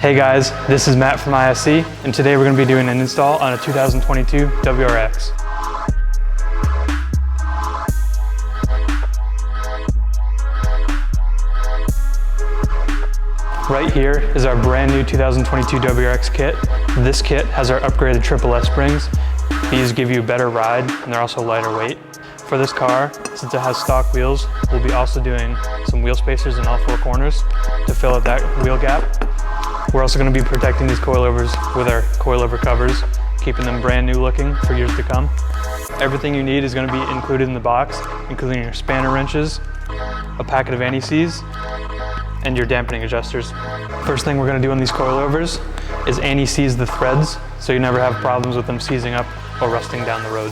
Hey guys, this is Matt from ISC, and today we're going to be doing an install on a 2022 WRX. Right here is our brand new 2022 WRX kit. This kit has our upgraded SSS springs. These give you a better ride, and they're also lighter weight. For this car, since it has stock wheels, we'll be also doing some wheel spacers in all four corners to fill out that wheel gap. We're also going to be protecting these coilovers with our coilover covers, keeping them brand new looking for years to come. Everything you need is going to be included in the box, including your spanner wrenches, a packet of anti-seize, and your dampening adjusters. First thing we're going to do on these coilovers is anti-seize the threads, so you never have problems with them seizing up or rusting down the road.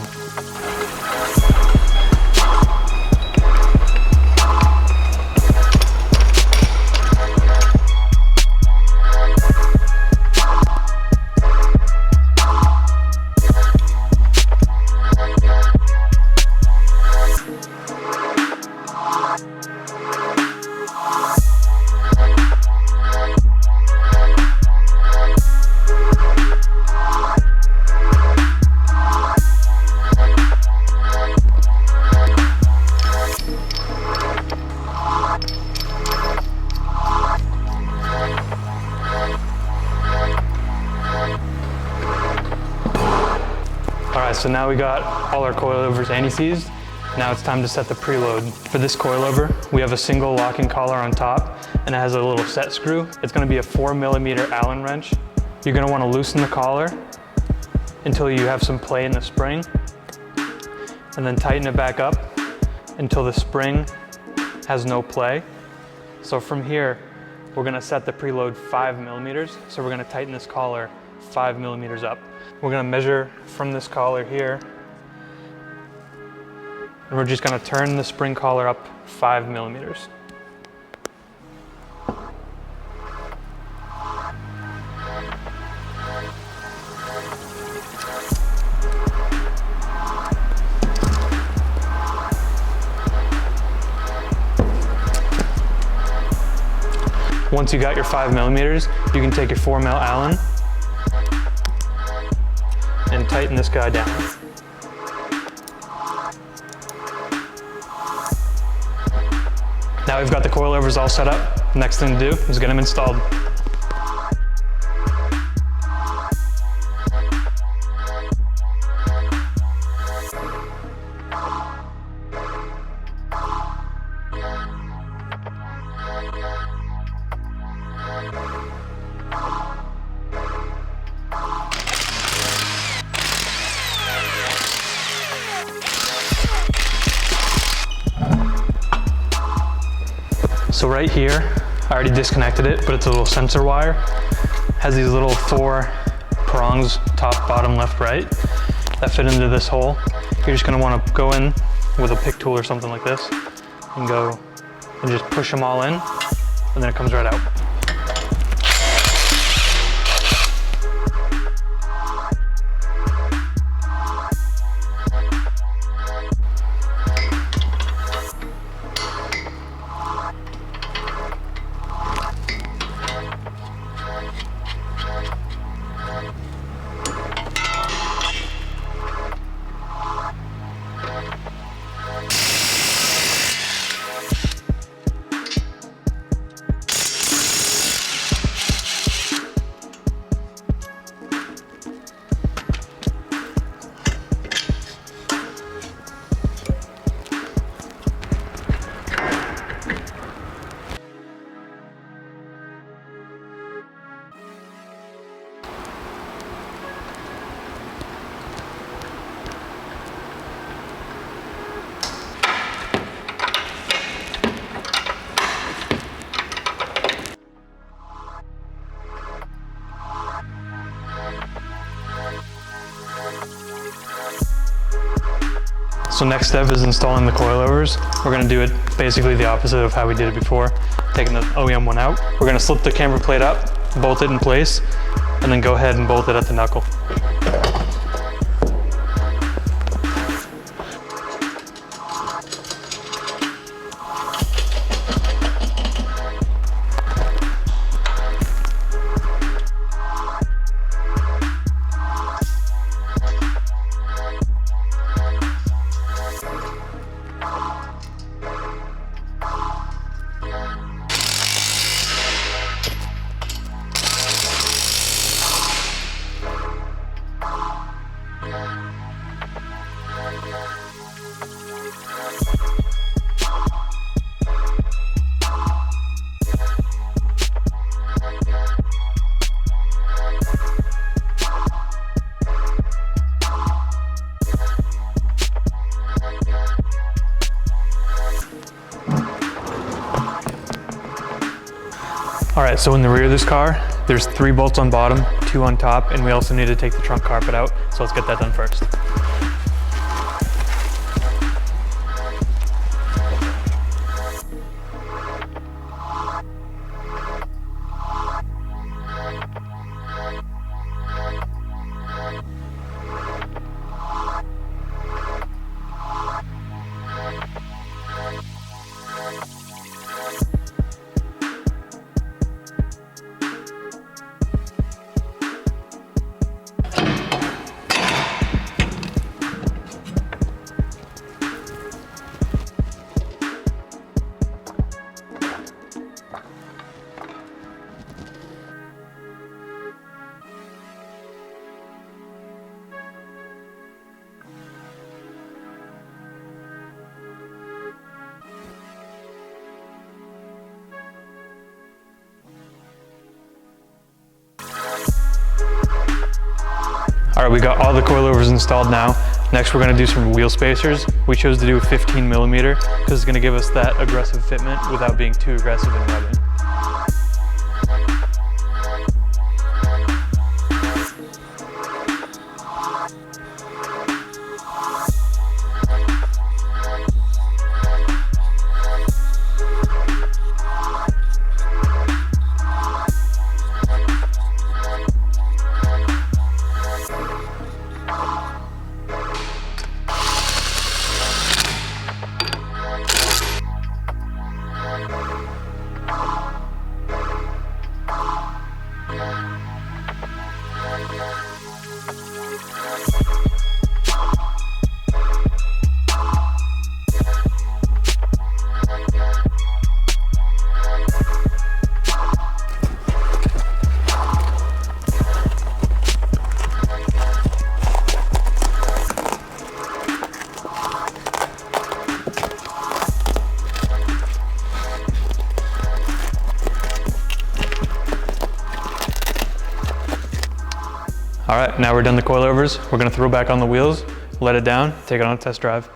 Alright, so now we got all our coilovers anti-seized. Now it's time to set the preload. For this coilover, we have a single locking collar on top, and it has a little set screw. It's going to be a 4mm Allen wrench. You're going to want to loosen the collar until you have some play in the spring, and then tighten it back up until the spring has no play. So from here, we're going to set the preload 5mm, so we're going to tighten this collar 5mm up. We're going to measure from this collar here, and we're just going to turn the spring collar up 5mm. Once you got your 5mm, you can take your 4mm Allen and tighten this guy down. Now we've got the coilovers all set up. Next thing to do is get them installed. So right here, I already disconnected it, but it's a little sensor wire. It has these little 4 prongs, top, bottom, left, right, that fit into this hole. You're just gonna wanna go in with a pick tool or something like this, and go and just push them all in, and then it comes right out. So next step is installing the coilovers. We're going to do it basically the opposite of how we did it before, taking the OEM one out. We're going to slip the camber plate up, bolt it in place, and then go ahead and bolt it at the knuckle. so in the rear of this car, there's 3 bolts on bottom, 2 on top, and we also need to take the trunk carpet out. So let's get that done first. All right, we got all the coilovers installed now. Next, we're gonna do some wheel spacers. We chose to do 15 millimeter because it's gonna give us that aggressive fitment without being too aggressive in rubbing. All right, now we're done the coilovers. We're gonna throw back on the wheels, let it down, take it on a test drive.